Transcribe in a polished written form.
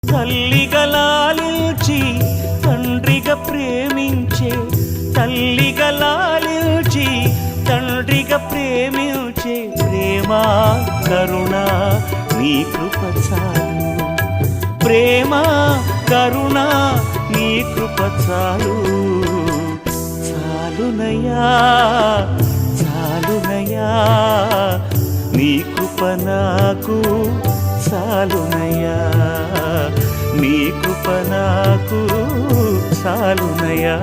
తల్లిగా లాలించి తండ్రిగా ప్రేమించే, తల్లిగా లాలించి తండ్రిగా ప్రేమించే ప్రేమ కరుణ నీ కృప చాలు, ప్రేమ కరుణ నీ కృప చాలు. చాలునయ్యా చాలునయ్యా నీ కృప నాకు చాలునయ్యా, నీ కృప నాకు చాలునయ్యా.